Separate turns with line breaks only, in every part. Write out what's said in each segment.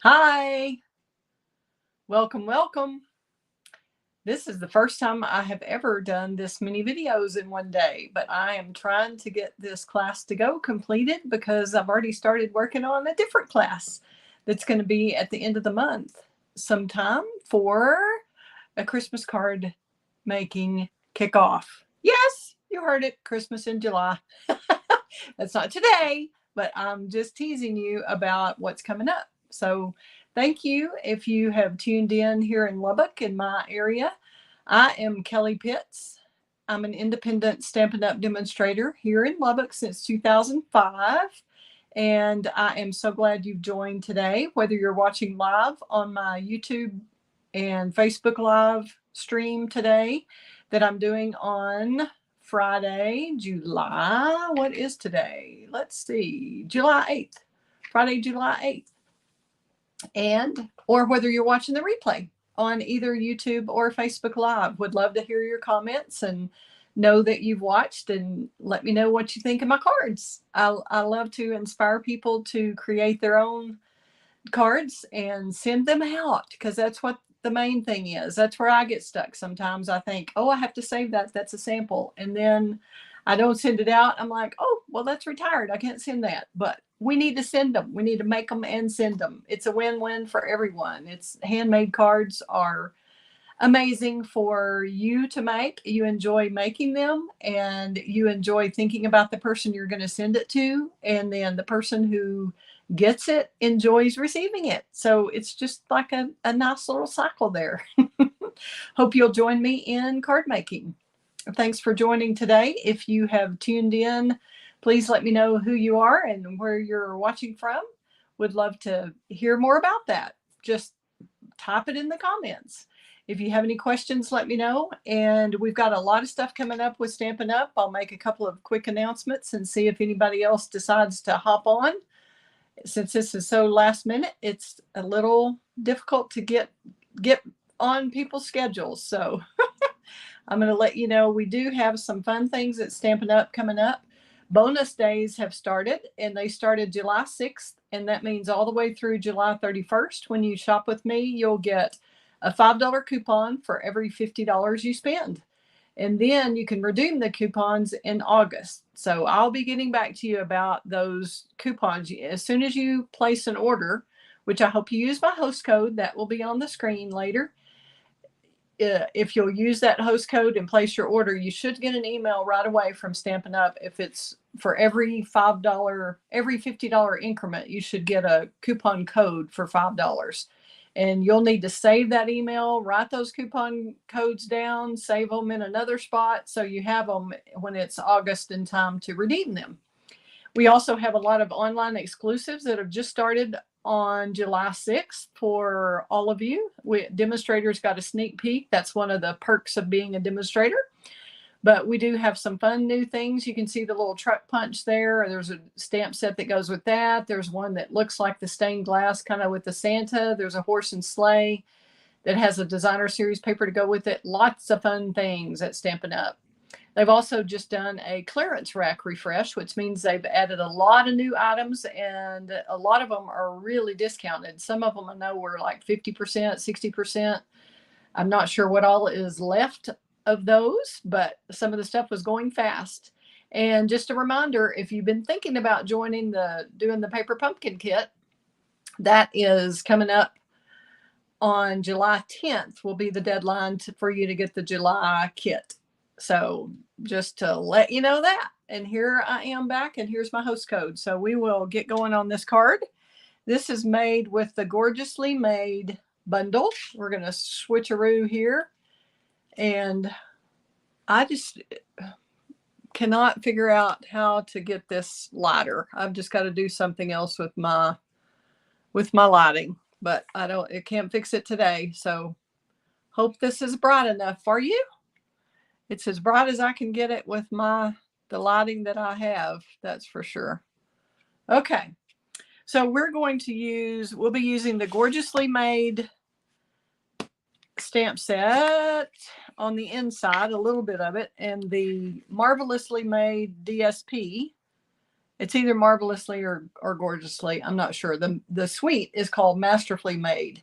Hi, welcome, welcome. This is the first time I have ever done this many videos in one day, but I am trying to get this class to go completed because I've already started working on a different class that's going to be at the end of the month sometime for a Christmas card making kickoff. Yes, you heard it, Christmas in July. That's not today, but I'm just teasing you about what's coming up. So thank you if you have tuned in here in Lubbock in my area. I am Kelley Pitts. I'm an independent Stampin' Up! Demonstrator here in Lubbock since 2005. And I am so glad you've joined today, whether you're watching live on my YouTube and Facebook Live stream today that I'm doing on Friday, July. What is today? Let's see, July 8th, Friday, July 8th. And, or whether you're watching the replay on either YouTube or Facebook Live. Would love to hear your comments and know that you've watched and let me know what you think of my cards. I love to inspire people to create their own cards and send them out because that's what the main thing is. That's where I get stuck. Sometimes I think, oh, I have to save that. That's a sample. And then I don't send it out. I'm like, oh, well, that's retired. I can't send that. But we need to send them. We need to make them and send them. It's a win-win for everyone. It's handmade cards are amazing for you to make. You enjoy making them and you enjoy thinking about the person you're going to send it to. And then the person who gets it enjoys receiving it. So it's just like a nice little cycle there. Hope you'll join me in card making. Thanks for joining today. If you have tuned in, please let me know who you are and where you're watching from. Would love to hear more about that. Just type it in the comments. If you have any questions, let me know. And we've got a lot of stuff coming up with Stampin' Up! I'll make a couple of quick announcements and see if anybody else decides to hop on. Since this is so last minute, it's a little difficult to get on people's schedules. So I'm going to let you know we do have some fun things at Stampin' Up! Coming up. Bonus days have started, and they started July 6th, and that means all the way through July 31st. When you shop with me, you'll get a $5 coupon for every $50 you spend. And then you can redeem the coupons in August. So I'll be getting back to you about those coupons as soon as you place an order, which I hope you use my host code. That will be on the screen later. If you'll use that host code and place your order, you should get an email right away from Stampin' Up! If it's for every $5, every $50 increment, you should get a coupon code for $5. And you'll need to save that email, write those coupon codes down, save them in another spot so you have them when it's August in time to redeem them. We also have a lot of online exclusives that have just started on July 6th for all of you. Demonstrators got a sneak peek. That's one of the perks of being a demonstrator. But we do have some fun new things. You can see the little truck punch there. There's a stamp set that goes with that. There's one that looks like the stained glass, kind of with the Santa. There's a horse and sleigh that has a designer series paper to go with it. Lots of fun things at Stampin' Up! They've also just done a clearance rack refresh, which means they've added a lot of new items, and a lot of them are really discounted. Some of them I know were like 50%, 60%. I'm not sure what all is left of those, but some of the stuff was going fast. And just a reminder, if you've been thinking about doing the paper pumpkin kit, that is coming up on July 10th will be the deadline for you to get the July kit. So just to let you know that. And here I am back, and here's my host code. So we will get going on this card. This is made with the Gorgeously Made bundle. We're going to switcheroo here. And I just cannot figure out how to get this lighter. I've just got to do something else with my lighting, but I can't fix it today. So hope this is bright enough for you. It's as bright as I can get it with the lighting that I have. That's for sure. Okay. So we'll be using the Gorgeously Made stamp set on the inside, a little bit of it, and the Marvelously Made DSP It's either marvelously or gorgeously. I'm not sure. The suite is called Masterfully Made.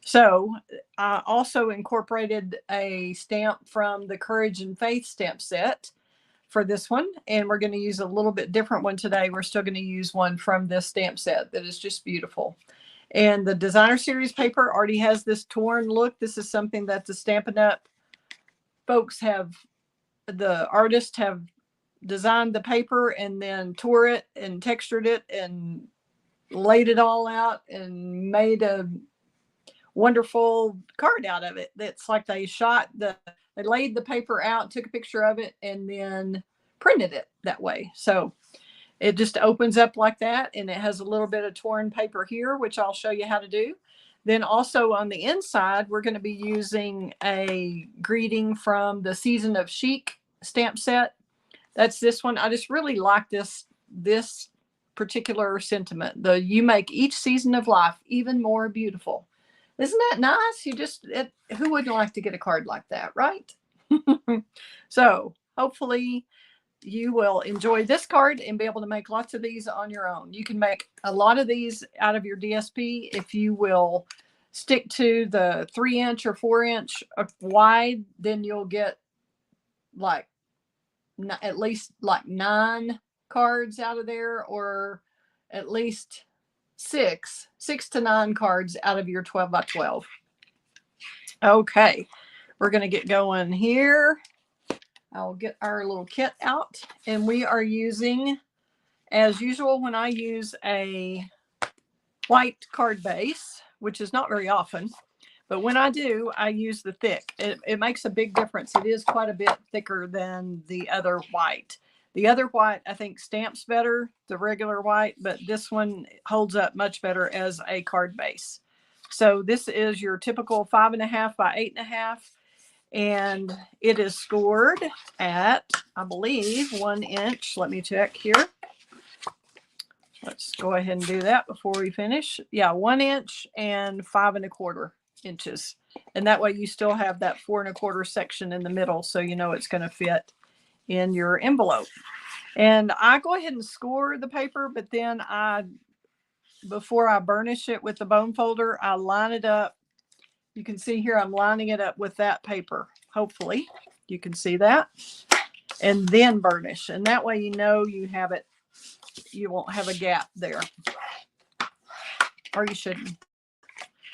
So I also incorporated a stamp from the Courage and Faith stamp set for this one. And we're going to use a little bit different one today. We're still going to use one from this stamp set that is just beautiful. And the designer series paper already has this torn look. This is something that the Stampin' Up! Folks have, the artists have designed the paper and then tore it and textured it and laid it all out and made a wonderful card out of it. That's like they laid the paper out, took a picture of it, and then printed it that way. So it just opens up like that, and it has a little bit of torn paper here, which I'll show you how to do. Then also on the inside, we're going to be using a greeting from the Season of Chic stamp set. That's this one. I just really like this particular sentiment. You make each season of life even more beautiful. Isn't that nice? Who wouldn't like to get a card like that, right? So hopefully you will enjoy this card and be able to make lots of these on your own. You can make a lot of these out of your DSP if you will stick to the 3-inch or 4-inch wide. Then you'll get like at least like 9 cards out of there, or at least 6 to 9 cards out of your 12 by 12. Okay, we're going to get going here. I'll get our little kit out, and we are using, as usual, when I use a white card base, which is not very often, but when I do, I use the thick. It makes a big difference. It is quite a bit thicker than the other white. The other white, I think, stamps better, the regular white, but this one holds up much better as a card base. So this is your typical 5.5 by 8.5, and it is scored at, I believe, 1 inch. Let me check here. Let's go ahead and do that before we finish. Yeah, 1 inch and 5.25 inches. And that way you still have that 4.25 section in the middle, so you know it's going to fit in your envelope. And I go ahead and score the paper, but then before I burnish it with the bone folder, I line it up. You can see here I'm lining it up with that paper. Hopefully you can see that. And then burnish. And that way you know you have it. You won't have a gap there. Or you shouldn't.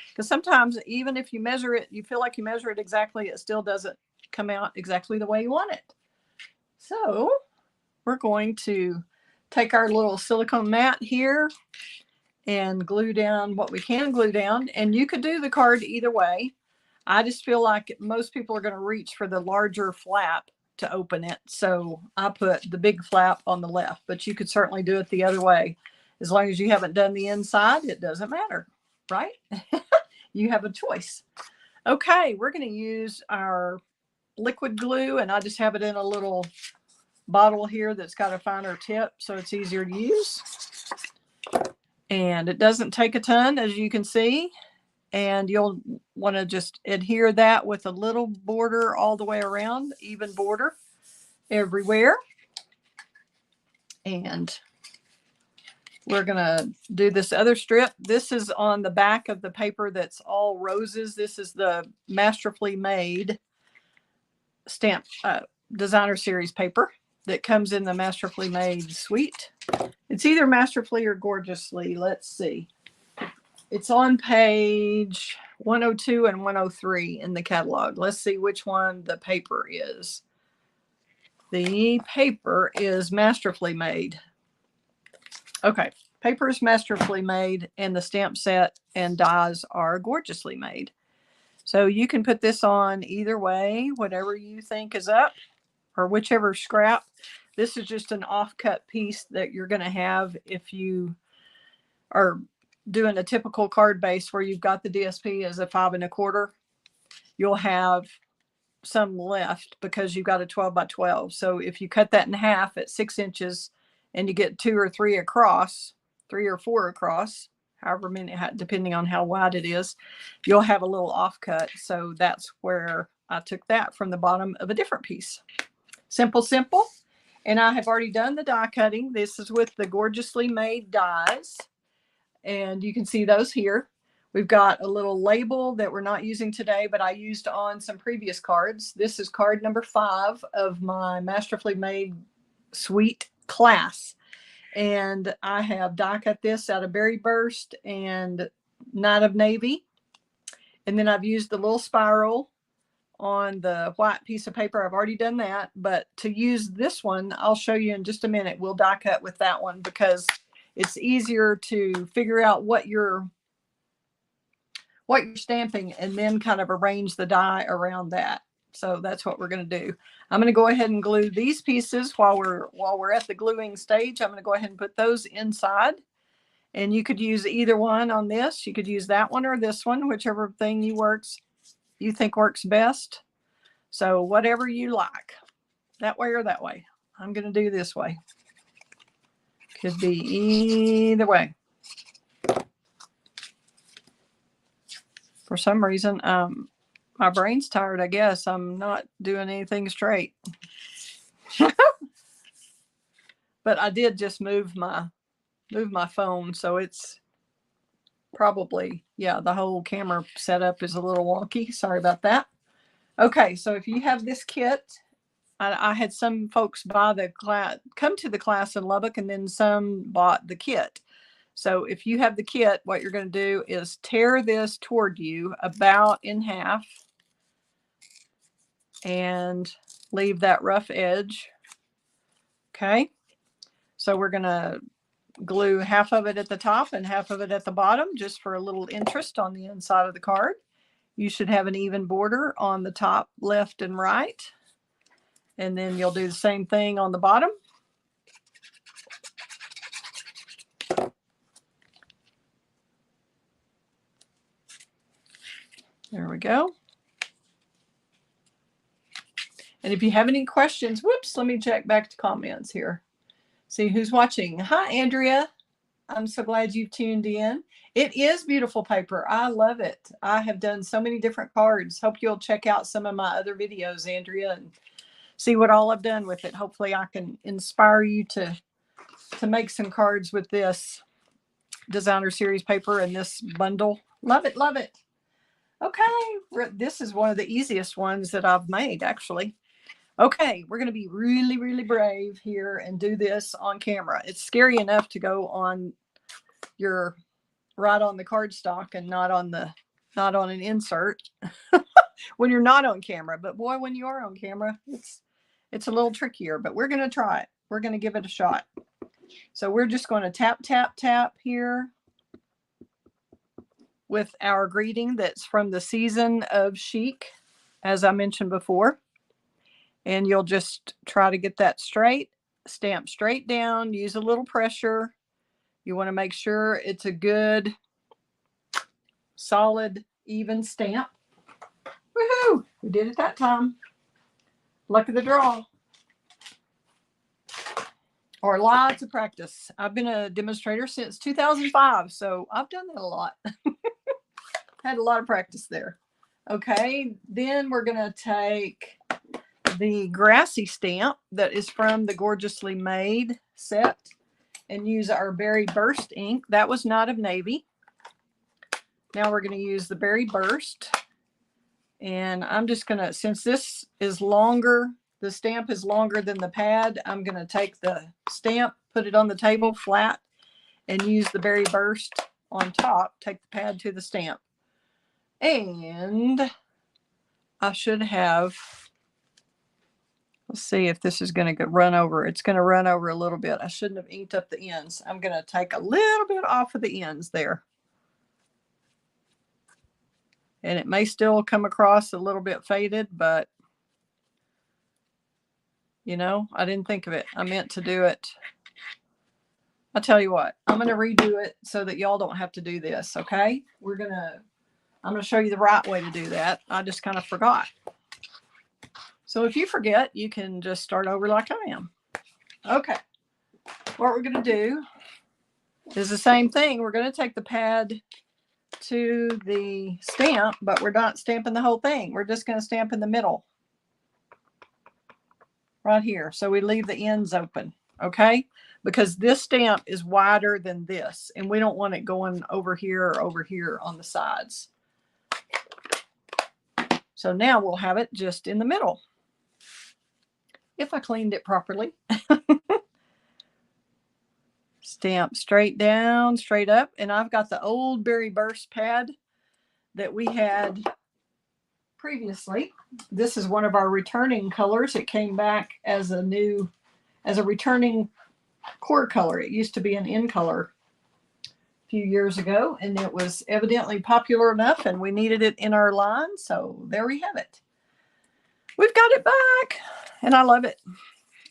Because sometimes even if you measure it, you feel like you measure it exactly, it still doesn't come out exactly the way you want it. So we're going to take our little silicone mat here and glue down what we can glue down. And you could do the card either way. I just feel like most people are going to reach for the larger flap to open it. So I put the big flap on the left, but you could certainly do it the other way. As long as you haven't done the inside, it doesn't matter, right? You have a choice. Okay, we're going to use our liquid glue, and I just have it in a little bottle here that's got a finer tip, so it's easier to use. And it doesn't take a ton, as you can see. And you'll want to just adhere that with a little border all the way around, even border everywhere. And we're going to do this other strip. This is on the back of the paper that's all roses. This is the Masterfully Made stamp designer series paper that comes in the Masterfully Made suite. It's either Masterfully or Gorgeously. Let's see. It's on page 102 and 103 in the catalog. Let's see which one the paper is. The paper is Masterfully Made. Okay, paper is Masterfully Made, and the stamp set and dies are Gorgeously Made. So you can put this on either way, whatever you think is up, or whichever scrap. This is just an offcut piece that you're going to have if you are doing a typical card base where you've got the DSP as a 5.25. You'll have some left because you've got a 12 by 12. So if you cut that in half at 6 inches and you get 2 or 3 across, 3 or 4 across, however many, depending on how wide it is, you'll have a little offcut. So that's where I took that from the bottom of a different piece. Simple, simple. And I have already done the die cutting. This is with the Gorgeously Made dies. And you can see those here. We've got a little label that we're not using today, but I used on some previous cards. This is card number 5 of my Masterfully Made Suite Class. And I have die cut this out of Berry Burst and Night of Navy. And then I've used the little spiral on the white piece of paper. I've already done that, but to use this one, I'll show you in just a minute. We'll die cut with that one because it's easier to figure out what you're stamping and then kind of arrange the die around that. So that's what we're going to do. I'm going to go ahead and glue these pieces while we're at the gluing stage. I'm going to go ahead and put those inside. And you could use either one on this. You could use that one or this one, whichever thing you think works best. So whatever you like, that way or that way. I'm going to do this way. Could be either way. For some reason, my brain's tired, I guess. I'm not doing anything straight. But I did just move my phone, so it's probably, yeah, the whole camera setup is a little wonky. Sorry about that. Okay, so if you have this kit, I had some folks buy the class, come to the class in Lubbock, and then some bought the kit. So if you have the kit, what you're going to do is tear this toward you about in half and leave that rough edge. Okay. So we're going to glue half of it at the top and half of it at the bottom, just for a little interest on the inside of the card. You should have an even border on the top, left and right. And then you'll do the same thing on the bottom. There we go. And if you have any questions, whoops, let me check back to comments here. See who's watching. Hi, Andrea. I'm so glad you've tuned in. It is beautiful paper. I love it. I have done so many different cards. Hope you'll check out some of my other videos, Andrea, and see what all I've done with it. Hopefully I can inspire you to make some cards with this designer series paper and this bundle. Love it, love it. Okay, this is one of the easiest ones that I've made, actually. Okay, we're going to be really, really brave here and do this on camera. It's scary enough to go on your right on the cardstock and not on an insert when you're not on camera. But boy, when you are on camera, it's a little trickier. But we're going to try it. We're going to give it a shot. So we're just going to tap, tap, tap here with our greeting that's from the season of chic, as I mentioned before. And you'll just try to get that straight, stamp straight down, use a little pressure. You want to make sure it's a good, solid, even stamp. Woohoo! We did it that time. Luck of the draw. Or lots of practice. I've been a demonstrator since 2005, so I've done that a lot. Had a lot of practice there. Okay, then we're going to take the grassy stamp that is from the Gorgeously Made set and use our Berry Burst ink. That was Night of Navy. Now we're going to use the Berry Burst. And I'm just going to, since this is longer, the stamp is longer than the pad, I'm going to take the stamp, put it on the table flat, and use the Berry Burst on top. Take the pad to the stamp. And I should have, let's see if this is going to run over. It's going to run over a little bit. I shouldn't have inked up the ends. I'm going to take a little bit off of the ends there. And it may still come across a little bit faded, but you know, I didn't think of it. I meant to do it. I'll tell you what, I'm going to redo it so that y'all don't have to do this. Okay. I'm going to show you the right way to do that. I just kind of forgot. So if you forget, you can just start over like I am. Okay. What we're going to do is the same thing. We're going to take the pad to the stamp, but we're not stamping the whole thing. We're just going to stamp in the middle. right here. So we leave the ends open, okay? Because this stamp is wider than this, and we don't want it going over here or over here on the sides. So now we'll have it just in the middle. If I cleaned it properly. Stamp straight down, straight up. And I've got the old Berry Burst pad that we had previously. This is one of our returning colors. It came back as a returning core color. It used to be an in color a few years ago, and it was evidently popular enough, and we needed it in our line. So there we have it. We've got it back, and I love it.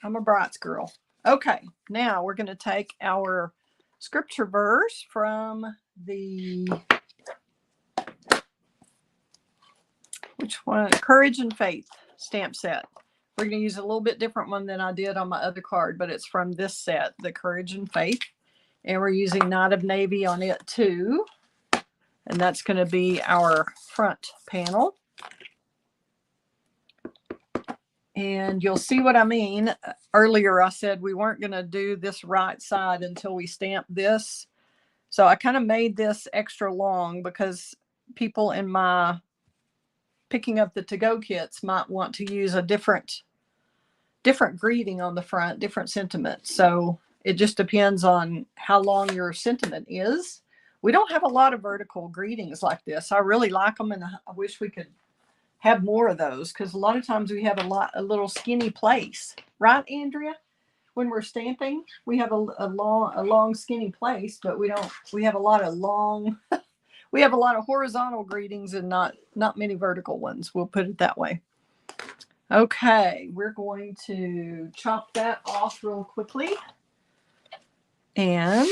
I'm a Brights girl. Okay, now we're going to take our scripture verse from the, which one? Courage and Faith stamp set. We're going to use a little bit different one than I did on my other card, but it's from this set, the Courage and Faith. And we're using Night of Navy on it too. And that's going to be our front panel. And you'll see what I mean. Earlier I said we weren't going to do this right side until we stamp this. So I kind of made this extra long because people in my picking up the to-go kits might want to use a different greeting on the front, different sentiment. So it just depends on how long your sentiment is. We don't have a lot of vertical greetings like this. I really like them, and I wish we could have more of those, because a lot of times we have a little skinny place, right, Andrea? When we're stamping, we have a long skinny place, but we have a lot of long we have a lot of horizontal greetings and not many vertical ones. We'll put it that way. Okay, we're going to chop that off real quickly, and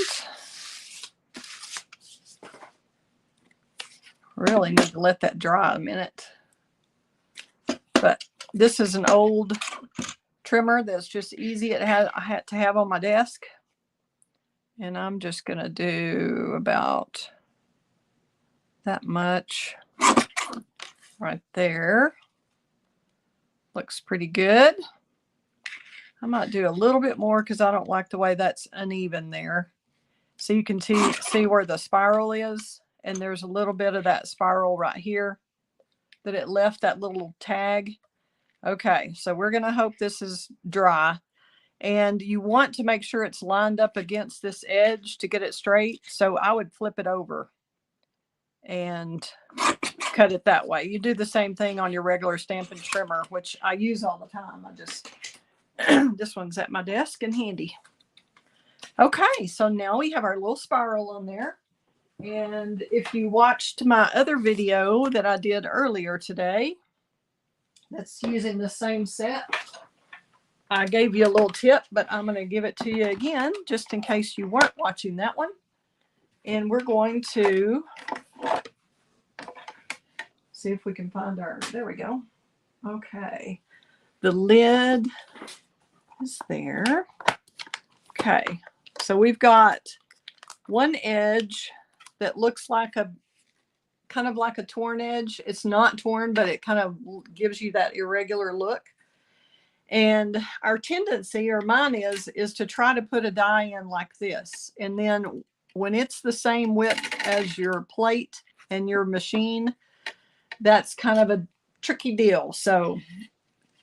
really need to let that dry a minute. But this is an old trimmer that's just easy. I had to have on my desk. And I'm just going to do about that much right there. Looks pretty good. I might do a little bit more because I don't like the way that's uneven there. So you can see where the spiral is. And there's a little bit of that spiral right here that it left, that little tag. Okay, so we're going to hope this is dry. And you want to make sure it's lined up against this edge to get it straight. So I would flip it over and cut it that way. You do the same thing on your regular Stampin' Trimmer, which I use all the time. I just, this one's at my desk and handy. Okay, so now we have our little spiral on there. And if you watched my other video that I did earlier today, that's using the same set, I gave you a little tip, but I'm going to give it to you again, just in case you weren't watching that one. And we're going to see if we can find our, there we go. Okay. The lid is there. Okay. So we've got one edge that looks like kind of like a torn edge. It's not torn, but it kind of gives you that irregular look. And our tendency, or mine is to try to put a die in like this. And then when it's the same width as your plate and your machine, that's kind of a tricky deal. So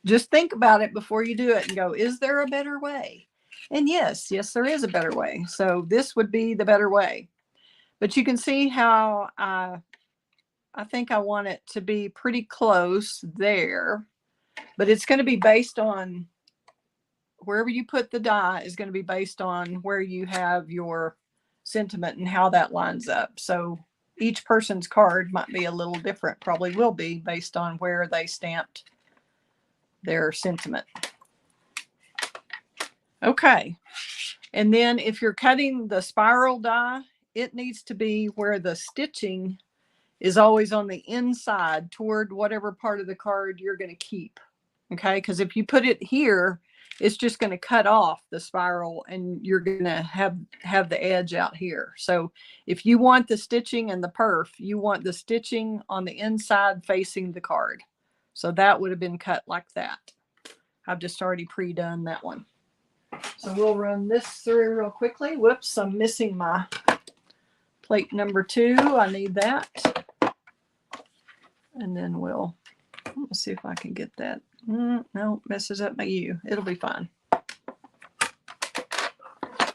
just think about it before you do it and go, is there a better way? And yes, there is a better way. So this would be the better way. But you can see how I think I want it to be pretty close there. But it's going to be based on wherever you put the die is going to be based on where you have your sentiment and how that lines up. So each person's card might be a little different, probably will be based on where they stamped their sentiment. Okay. And then if you're cutting the spiral die, it needs to be where the stitching is always on the inside toward whatever part of the card you're going to keep. Okay, because if you put it here, it's just going to cut off the spiral and you're going to have the edge out here. So if you want the stitching and the perf, you want the stitching on the inside facing the card. So that would have been cut like that. I've just already pre-done that one. So we'll run this through real quickly. Whoops, I'm missing my plate number 2. I need that. And then we'll see if I can get that. No, messes up my U. It'll be fine.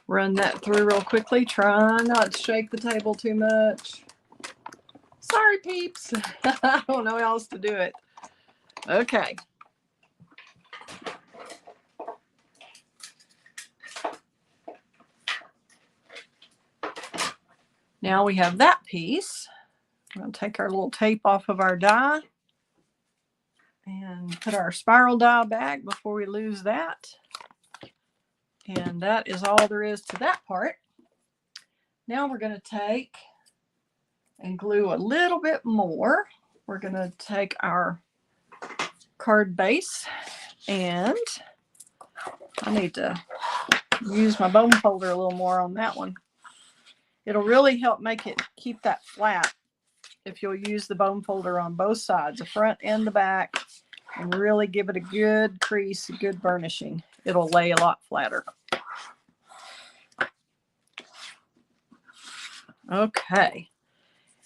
Run that through real quickly. Try not to shake the table too much. Sorry, peeps. I don't know how else to do it. Okay. Now we have that piece. We're going to take our little tape off of our die and put our spiral die back before we lose that. And that is all there is to that part. Now we're going to take and glue a little bit more. We're going to take our card base, and I need to use my bone folder a little more on that one. It'll really help make it keep that flat if you'll use the bone folder on both sides, the front and the back, and really give it a good crease, a good burnishing. It'll lay a lot flatter. Okay.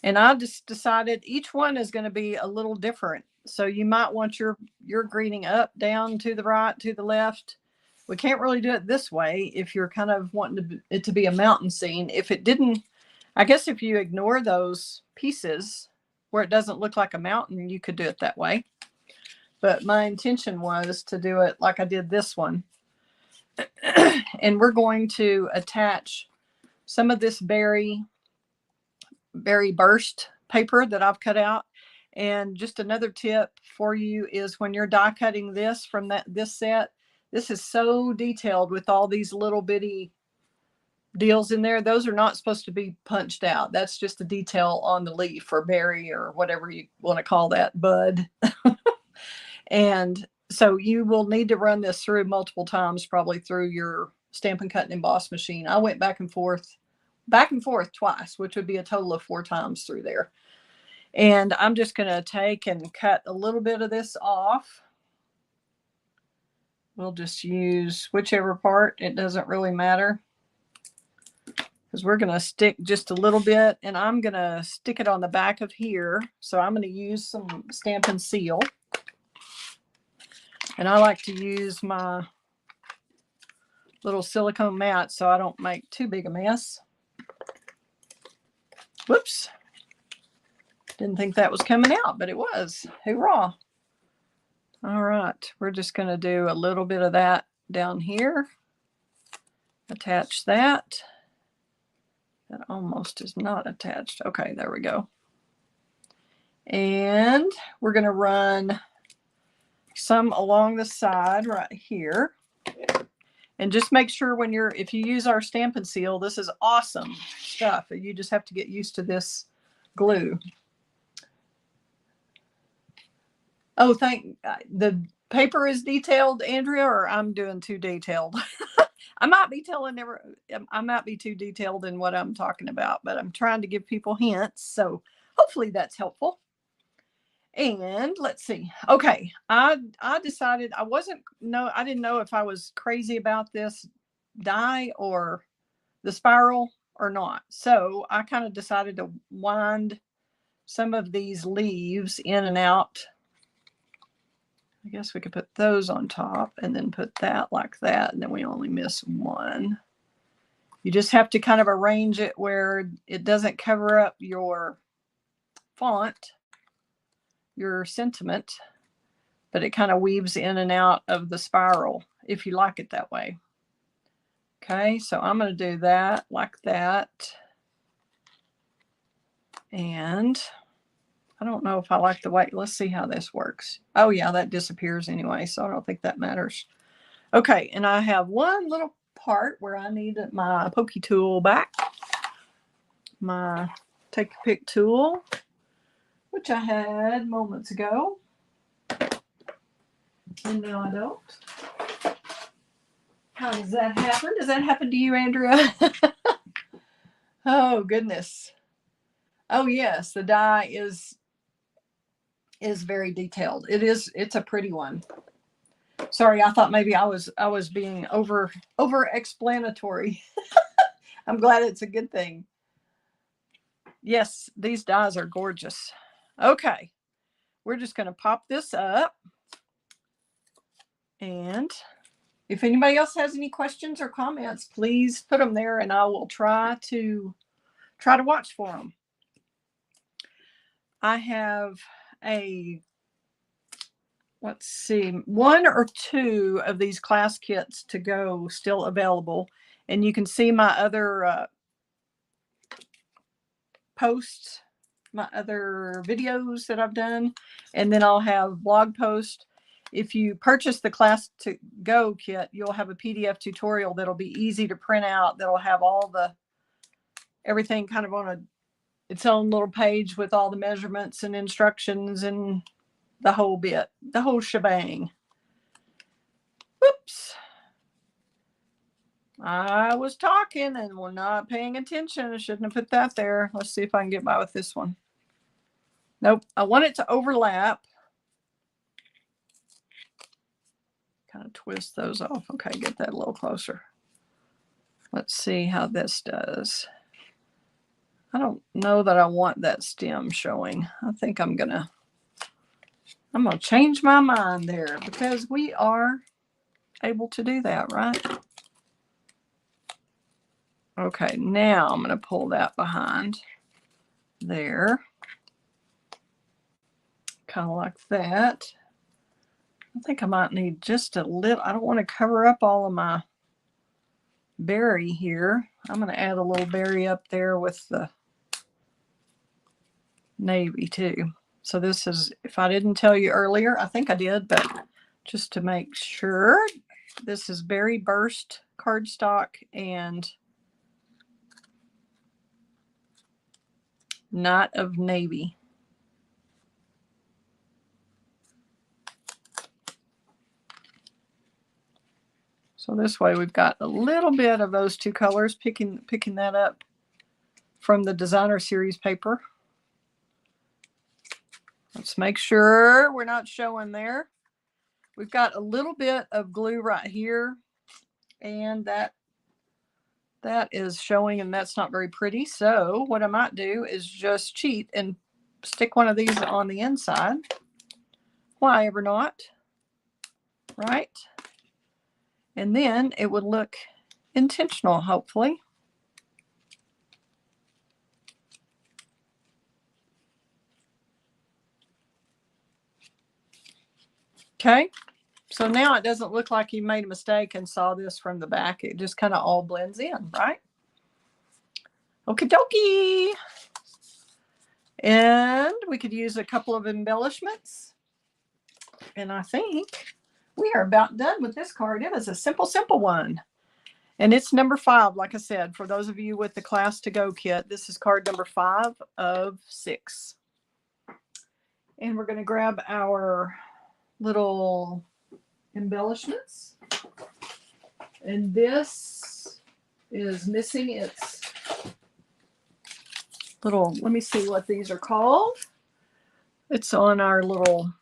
And I just decided each one is going to be a little different. So you might want your greening up, down, to the right, to the left. We can't really do it this way if you're kind of wanting it to be a mountain scene. If it didn't, I guess if you ignore those pieces where it doesn't look like a mountain, you could do it that way. But my intention was to do it like I did this one. And we're going to attach some of this berry burst paper that I've cut out. And just another tip for you is when you're die cutting this from this set, this is so detailed with all these little bitty deals in there. Those are not supposed to be punched out. That's just a detail on the leaf or berry or whatever you want to call that, bud. And so you will need to run this through multiple times, probably through your Stampin' Cut and Emboss machine. I went back and forth twice, which would be a total of 4 times through there. And I'm just going to take and cut a little bit of this off. We'll just use whichever part. It doesn't really matter, because we're going to stick just a little bit, and I'm going to stick it on the back of here. So I'm going to use some Stampin' Seal. And I like to use my little silicone mat so I don't make too big a mess. Whoops. Didn't think that was coming out, but it was. Hoorah. All right. We're just going to do a little bit of that down here. Attach that. That almost is not attached. Okay, there we go. And we're going to run some along the side right here. And just make sure if you use our Stampin' Seal, this is awesome stuff. You just have to get used to this glue. Oh, the paper is detailed, Andrea, or I'm doing too detailed. I might be too detailed in what I'm talking about, but I'm trying to give people hints. So hopefully that's helpful. And let's see. Okay. I decided I didn't know if I was crazy about this die or the spiral or not. So I kind of decided to wind some of these leaves in and out. I guess we could put those on top and then put that like that. And then we only miss one. You just have to kind of arrange it where it doesn't cover up your font, your sentiment, but it kind of weaves in and out of the spiral if you like it that way. Okay, so I'm going to do that like that. And I don't know if I like the way. Let's see how this works. Oh yeah, that disappears anyway, so I don't think that matters. Okay, and I have one little part where I need my pokey tool back. My take a pick tool, which I had moments ago. And now I don't. How does that happen? Does that happen to you, Andrea? Oh, goodness. Oh, yes, the die is very detailed. It's a pretty one. Sorry, I thought maybe I was being over explanatory. I'm glad it's a good thing. Yes, these dies are gorgeous. Okay, we're just going to pop this up. And if anybody else has any questions or comments, please put them there and I will try to watch for them. I have let's see, 1 or 2 of these class kits to go still available. And you can see my other posts, my other videos that I've done. And then I'll have blog posts. If you purchase the class to go kit, you'll have a PDF tutorial that'll be easy to print out. That'll have everything kind of on its own little page with all the measurements and instructions and the whole bit, the whole shebang. Whoops. I was talking and we're not paying attention. I shouldn't have put that there. Let's see if I can get by with this one. Nope. I want it to overlap. Kind of twist those off. Okay, get that a little closer. Let's see how this does. I don't know that I want that stem showing. I think I'm gonna change my mind there because we are able to do that, right? Okay, now I'm gonna pull that behind there. Kind of like that. I think I might need just a little. I don't want to cover up all of my berry here. I'm going to add a little berry up there with the navy too. So this is, if I didn't tell you earlier, I think I did, but just to make sure, this is berry burst cardstock and knot of navy. So this way we've got a little bit of those 2 colors, picking that up from the designer series paper. Let's make sure we're not showing there. We've got a little bit of glue right here, and that is showing, and that's not very pretty. So what I might do is just cheat and stick one of these on the inside. Why ever not? Right? And then it would look intentional, hopefully. Okay, so now it doesn't look like you made a mistake and saw this from the back. It just kind of all blends in, right? Okie dokie. And we could use a couple of embellishments. And I think we are about done with this card. It is a simple one. And it's number 5, like I said, for those of you with the class to go kit. This is card number 5 of 6. And we're going to grab our little embellishments. And this is missing its little, let me see what these are called. It's on our little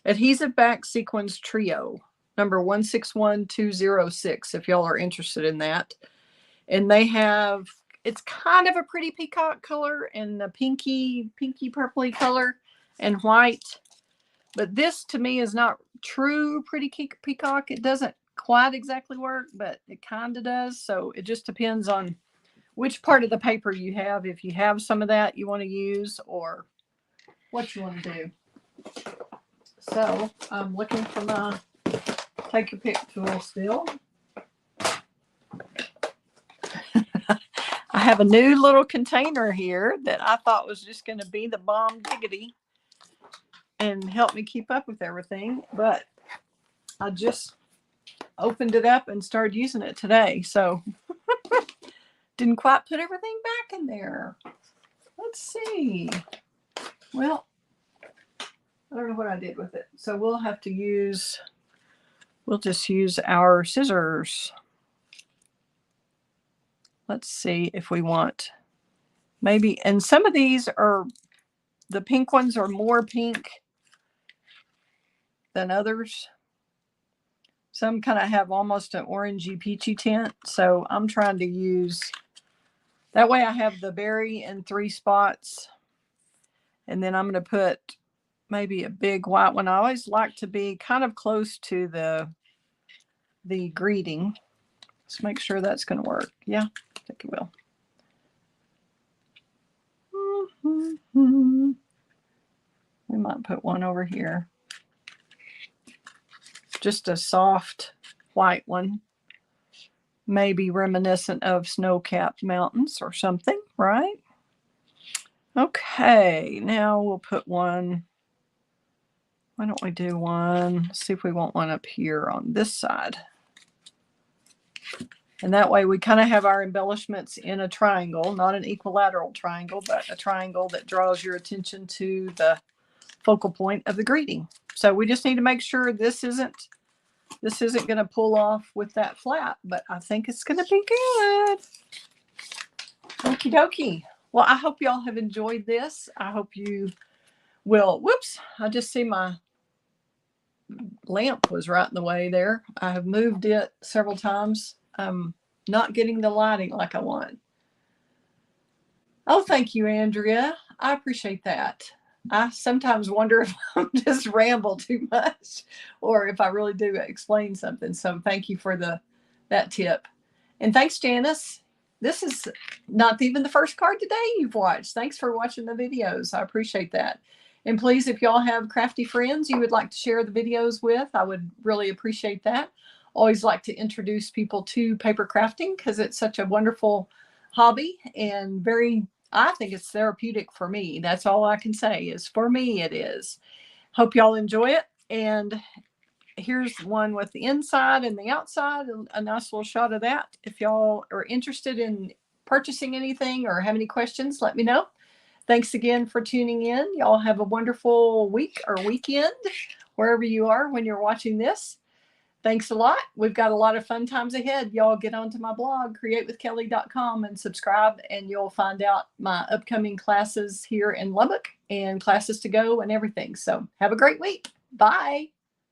adhesive back sequins trio, number 161206, if y'all are interested in that. And they have, it's kind of a pretty peacock color and a pinky purpley color and white. But this to me is not true pretty peacock. It doesn't quite exactly work, but it kind of does. So it just depends on which part of the paper you have. If you have some of that you want to use or what you want to do. So I'm looking for my take your pick tool still. I have a new little container here that I thought was just going to be the bomb diggity and help me keep up with everything, but I just opened it up and started using it today, so didn't quite put everything back in there. Let's see. Well, I don't know what I did with it, so we'll just use our scissors. Let's see if we want maybe, and some of these are, the pink ones are more pink than others. Some kind of have almost an orangey peachy tint. So I'm trying to use, that way I have the berry in 3 spots. And then I'm going to put maybe a big white one. I always like to be kind of close to the greeting. Let's make sure that's going to work. Yeah, I think it will. We might put one over here. Just a soft white one. Maybe reminiscent of snow-capped mountains or something, right? Okay, now we'll put one. Why don't we do one? Let's see if we want one up here on this side. And that way we kind of have our embellishments in a triangle, not an equilateral triangle, but a triangle that draws your attention to the focal point of the greeting. So we just need to make sure this isn't going to pull off with that flat, but I think it's going to be good. Okie dokie. Well, I hope y'all have enjoyed this. I hope you will. Whoops, I just see my lamp was right in the way there. I have moved it several times. I'm not getting the lighting like I want. Oh, thank you, Andrea. I appreciate that. I sometimes wonder if I just ramble too much or if I really do explain something. So thank you for that tip. And thanks, Janice. This is not even the first card today you've watched. Thanks for watching the videos. I appreciate that. And please, if y'all have crafty friends you would like to share the videos with, I would really appreciate that. Always like to introduce people to paper crafting because it's such a wonderful hobby and I think it's therapeutic for me. That's all I can say is for me it is. Hope y'all enjoy it. And here's one with the inside and the outside, a nice little shot of that. If y'all are interested in purchasing anything or have any questions, let me know. Thanks again for tuning in. Y'all have a wonderful week or weekend, wherever you are when you're watching this. Thanks a lot. We've got a lot of fun times ahead. Y'all get onto my blog, createwithkelley.com, and subscribe, and you'll find out my upcoming classes here in Lubbock and classes to go and everything. So have a great week. Bye.